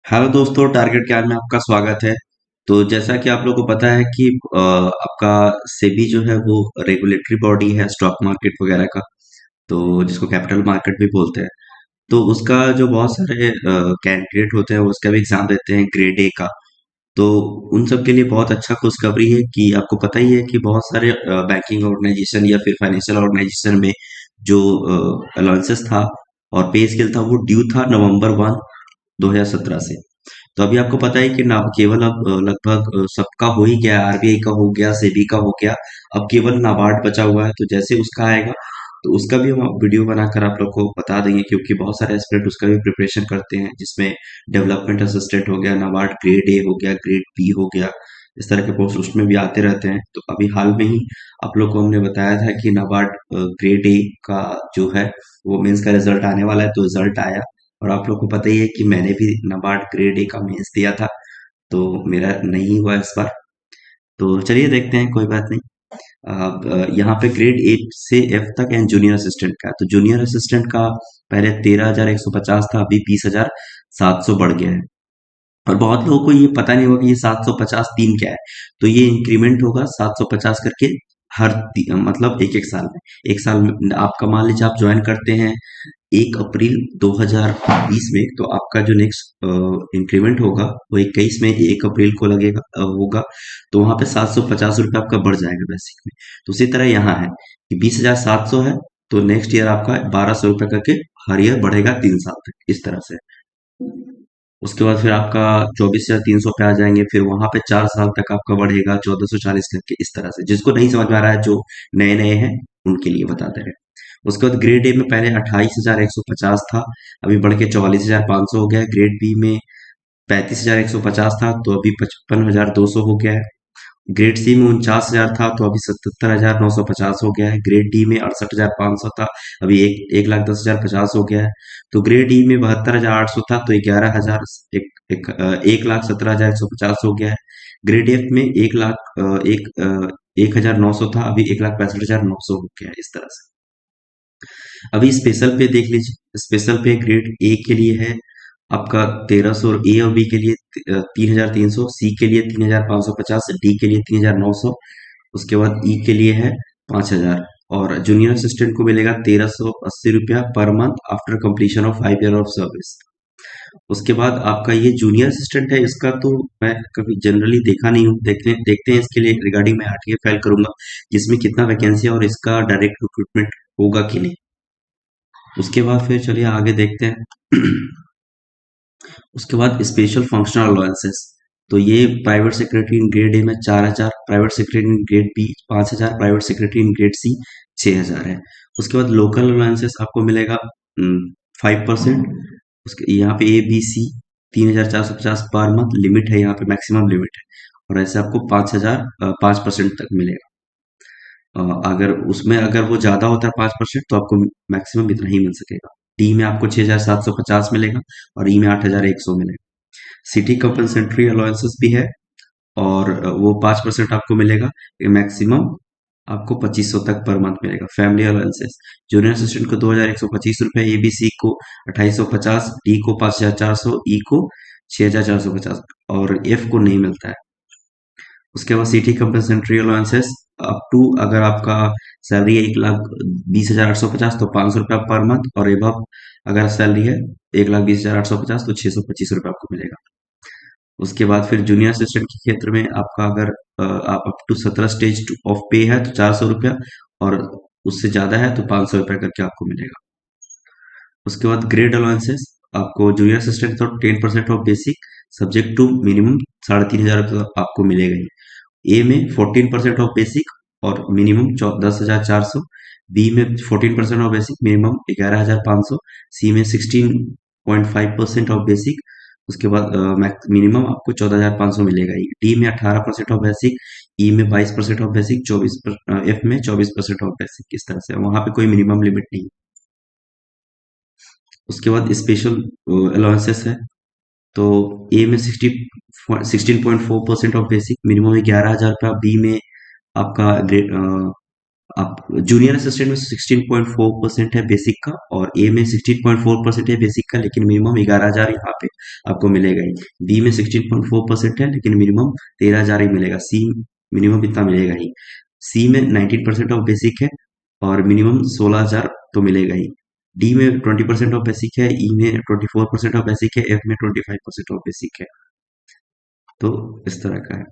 Hello दोस्तों, target ज्ञान में आपका स्वागत है। तो जैसा कि आप लोगों को पता है कि आपका सेबी जो है वो रेगुलेटरी बॉडी है स्टॉक मार्केट वगैरह का। तो जिसको कैपिटल मार्केट भी बोलते हैं। तो उसका जो बहुत सारे कैंडिडेट होते हैं वो उसका भी एग्जाम देते हैं ग्रेड ए का। तो उन सब के लिए बहुत अच्छा खुशखबरी है कि आपको पता ही है कि बहुत सारे बैंकिंग ऑर्गेनाइजेशन या फिर फाइनेंशियल ऑर्गेनाइजेशन में जो अलाउंसेस था और पे स्केल था वो ड्यू था नवंबर 2017 से। तो अभी आपको पता है कि ना केवल अब लगभग सबका हो ही गया, आरबीआई का हो गया, सेबी का हो गया। अब केवल नाबार्ड बचा हुआ है, तो जैसे उसका आएगा तो उसका भी हम वीडियो बनाकर आप लोग को बता देंगे, क्योंकि बहुत सारे एस्पिरेंट उसका भी प्रिपरेशन करते हैं, जिसमें डेवलपमेंट असिस्टेंट हो गया, नाबार्ड ग्रेड ए हो गया, ग्रेड बी हो गया। इस तरह के पोस्ट उसमें भी आते रहते हैं। तो अभी हाल में ही आप लोग को हमने बताया था कि नाबार्ड ग्रेड ए का जो है वो मेंस का रिजल्ट आने वाला है। तो रिजल्ट आया और आप लोग को पता ही है कि मैंने भी नाबार्ड ग्रेड ए का मेंस दिया था। तो मेरा नहीं हुआ इस बार। तो चलिए देखते हैं, कोई बात नहीं। अब यहाँ पे ग्रेड 8 से एफ तक एंड जूनियर असिस्टेंट का। तो जूनियर असिस्टेंट का पहले 13,150 था, अभी 20,700 बढ़ गया है। और बहुत लोगों को ये पता नहीं होगा कि ये 750 तीन क्या है। तो ये इंक्रीमेंट होगा 750 करके मतलब एक एक साल में। एक साल में आपका मान लीजिए आप ज्वाइन करते हैं 1 अप्रैल 2020 में, तो आपका जो नेक्स्ट इंक्रीमेंट होगा वो 21 में 1 अप्रैल को लगेगा होगा। तो वहां पे 750 रुपये आपका बढ़ जाएगा बेसिक में। तो उसी तरह यहाँ है कि 20,700 है, तो नेक्स्ट ईयर आपका 1,200 रुपये करके हर ईयर बढ़ेगा 3 साल तक, इस तरह से। उसके बाद फिर आपका 24,300 पे आ जाएंगे, फिर वहां पे 4 साल तक आपका बढ़ेगा 1,440 करके, इस तरह से। जिसको नहीं समझ में आ रहा है, जो नए नए हैं उनके लिए बताते रहे। उसके बाद ग्रेड ए में पहले 28,150 था, अभी बढ़ के 44,500 हो गया है। ग्रेड बी में 35,150 था, तो अभी 55,200 हो गया है। ग्रेड सी में 49,000 था, तो अभी 77,950 हो गया है। ग्रेड डी में 68,500 था, अभी 1,10,050 हो गया है। तो ग्रेड ई में 72,800 था, तो 1,17,150 हो गया है। ग्रेड एफ में 1,0900 था, अभी 1,65,900 हो गया है, इस तरह से। अभी स्पेशल पे देख लीजिए। स्पेशल पे ग्रेड ए के लिए है आपका 1,300, ए और बी के लिए 3,300, सी के लिए 3,550, डी के लिए 3,900। उसके बाद ई के लिए है 5,000। और जूनियर असिस्टेंट को मिलेगा 1,380 रुपया per month after completion of 5 year of service. उसके बाद आपका ये जूनियर असिस्टेंट है, इसका तो मैं कभी जनरली देखा नहीं हूँ। देखने देखते हैं इसके लिए रिगार्डिंग मैं आरटीए फाइल करूंगा, जिसमें कितना वैकेंसी है और इसका डायरेक्ट रिक्रूटमेंट होगा कि नहीं। उसके बाद फिर चलिए आगे देखते हैं। उसके बाद स्पेशल फंक्शनल अलाउंसेस। तो ये private secretary in grade A में 4,000, private secretary in grade B 5,000, private secretary in grade C 6,000 है। उसके बाद लोकल अलाउंसेस आपको मिलेगा 5%। उसके यहाँ पे A B C 3,450 per month limit है, यहाँ पे मैक्सिमम लिमिट है। और ऐसे आपको 5,000 5% तक मिलेगा। अगर उसमें अगर वो ज्यादा होता है 5%, तो आपको मैक्सिमम इतना ही मिल सकेगा। डी में आपको 6,750 मिलेगा और ई में 8,100 मिलेगा। सिटी कंपनसेटरी अलाउंसेस भी है, और वो 5% आपको मिलेगा। मैक्सिमम आपको 2,500 तक पर मंथ मिलेगा। फैमिली अलाउंसेस जूनियर असिस्टेंट को 2,125 रुपये, एबीसी को 2,850, डी को 5,400, ई को 6,450, और एफ को नहीं मिलता है। उसके बाद city compensatory allowances up to, अगर आपका सैलरी है 1,20,850, तो 500 रुपया पर मंथ, और एबव अगर सैलरी है 1,20,850, तो 625 रुपये आपको मिलेगा। उसके बाद फिर जूनियर असिस्टेंट के क्षेत्र में आपका अगर आप अप टू 17 स्टेज ऑफ पे है तो 400 रुपया, और उससे ज्यादा है तो 500 रुपया करके आपको मिलेगा। उसके बाद ग्रेड अलाउंसेस आपको जूनियर असिस्टेंट तो 10% of basic subject to minimum 3,500 आपको मिलेगा ही। ए में 14% ऑफ बेसिक और मिनिमम 10,400। बी में 14% ऑफ बेसिक मिनिमम 11,500। सी में 16.5% ऑफ बेसिक, उसके बाद मिनिमम आपको 14,500 मिलेगा ही। डी में 18% ऑफ बेसिक, ई में 22% ऑफ बेसिक, 24, एफ में 24% ऑफ बेसिक, इस तरह से। वहां पे कोई मिनिमम लिमिट नहीं है। उसके बाद स्पेशल अलाउंसेस है। तो ए में 16.4% ऑफ बेसिक मिनिमम 11,000 रुपया। बी में आपका ग्रेड आप जूनियर असिस्टेंट में 16.4% है बेसिक का, और ए में 16.4% है बेसिक का, लेकिन मिनिमम 11,000 यहाँ पे आपको मिलेगा ही। बी में 16.4% है लेकिन मिनिमम 13,000 ही मिलेगा। सी मिनिमम इतना मिलेगा ही। सी में 19% ऑफ बेसिक है और मिनिमम 16,000 तो मिलेगा ही। डी में 20% ऑफ बेसिक है, ई में 24% ऑफ बेसिक है, एफ में 25% ऑफ बेसिक है। तो इस तरह का है।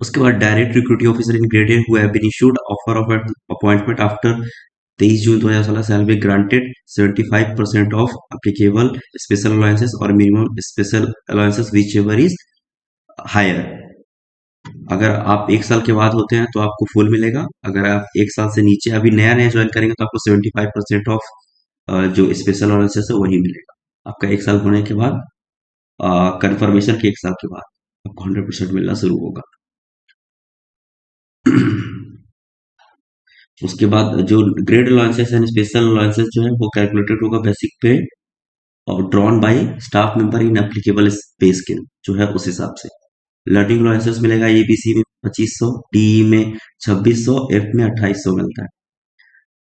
उसके बाद direct recruiting officer in graded who have been issued offer of appointment after 23 June 2016 shall be granted 75% of applicable special allowances और minimum special allowances whichever is higher. अगर आप एक साल के बाद होते हैं तो आपको फुल मिलेगा। अगर आप एक साल से नीचे अभी नया नया ज्वाइन करेंगे तो आपको 75% ऑफ जो स्पेशल अलाउंसेस है वही मिलेगा। आपका एक साल होने के बाद, कंफर्मेशन के एक साल के बाद आपको 100% मिलना शुरू होगा। उसके बाद जो grade allowances and special allowances जो है वो कैलकुलेटेड होगा बेसिक पे और drawn by staff member in applicable पे स्केल जो है उस हिसाब से। लर्निंग अलाउंसेस मिलेगा एबीसी में 2500, डी में 2600, एफ में 2800 मिलता है।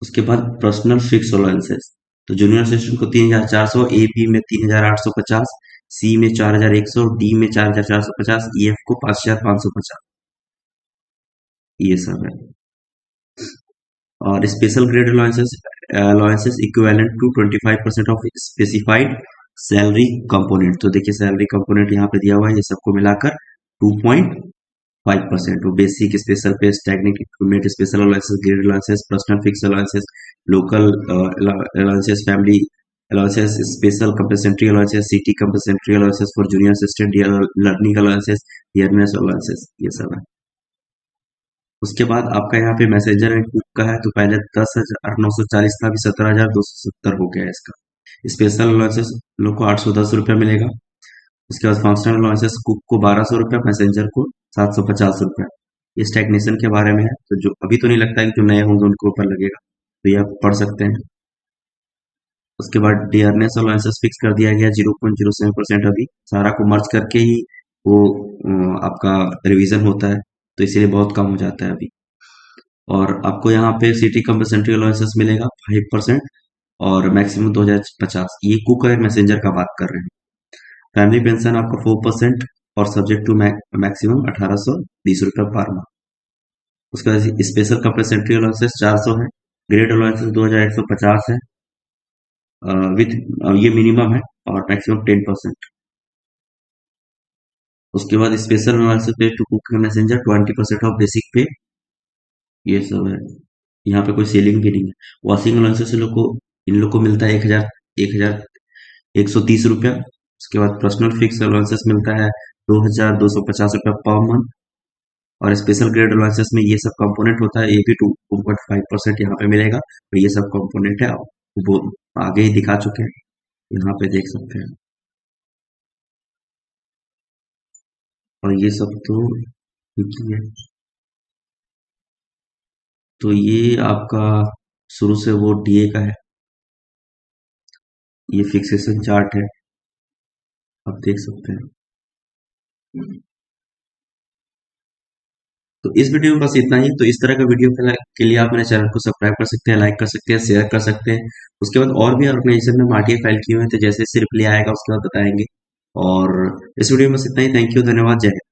उसके बाद पर्सनल फिक्स अलाउंसेस, तो जूनियर असिस्टेंट को 3,400, ए बी में 3,850, सी में 4,100, डी में 4,450, ई एफ को 5,550। ये सब है। और special grade allowances equivalent to 25% of specified salary component. तो देखिए सैलरी कंपोनेंट यहाँ पे दिया हुआ है, ये सबको मिलाकर 2.5%। वो basic, special pay, technic equipment, special allowances, grade allowances, personal fix allowances, local allowances, family allowances, special compensatory allowances, city compensatory allowances for junior assistant, learning allowances, earnest allowances, ये सब है। उसके बाद आपका यहाँ पे मैसेंजर एंड कुक का है, तो पहले 10,940 था, अभी 17,270 हो गया है इसका। स्पेशल अलाउंसेस लोग को 810 रुपया मिलेगा। उसके बाद फंक्शनल अलाउंसेस कुक को 1,200 रुपया, मैसेंजर को 750 रुपया। इस टेक्नीशियन के बारे में है, तो जो अभी तो नहीं लगता है कि जो नए होंगे उनके ऊपर लगेगा, तो ये आप पढ़ सकते हैं। उसके बाद डियरनेस अलाउंसेस फिक्स कर दिया गया 0.07%। अभी सारा को मर्ज करके ही वो आपका रिवीजन होता है, तो इसीलिए बहुत कम हो जाता है अभी। और आपको यहाँ पे सिटी कंपनसेटरी अलाउंसेस मिलेगा 5% और मैक्सिमम 2,050। ये कुक और मैसेंजर का बात कर रहे हैं। फैमिली पेंशन आपका 4% और सब्जेक्ट टू मैक्सिमम 1,820 रुपया पर मंथ। उसके बाद स्पेशल कंपनसेटरी अलाउंसेस 400 है, ग्रेड अलाउंसेस 2,150 है, विथ ये मिनिमम है और मैक्सिमम 10%। उसके बाद special allowances pay to cook messenger 20% of basic pay, ये सब है। यहाँ पे कोई सेलिंग भी नहीं है। वॉशिंग अलाउंसेस इन लोग को मिलता है 1,130 रुपया। उसके बाद पर्सनल फिक्स अलाउंसेस मिलता है 2,250 रुपया पर मंथ। और स्पेशल ग्रेड अलाउंसेस में ये सब कंपोनेंट होता है, ये भी 2.5% यहाँ पे मिलेगा। तो ये सब कंपोनेंट है, वो आगे ही दिखा चुके हैं, यहाँ पे देख सकते हैं। और ये सब तो ठीक ही है। तो ये आपका शुरू से वो डीए का है, ये फिक्सेशन चार्ट है, आप देख सकते हैं। तो इस वीडियो में बस इतना ही। तो इस तरह का वीडियो के लिए आप मेरे चैनल को सब्सक्राइब कर सकते हैं, लाइक कर सकते हैं, शेयर कर सकते हैं। उसके बाद और भी ऑर्गेनाइजेशन में आरटीआई फाइल किए हुए हैं, तो जैसे सिर्फ रिप्लाई आएगा उसके बाद बताएंगे। और इस वीडियो में बस इतना ही। थैंक यू, धन्यवाद, जय हिंद।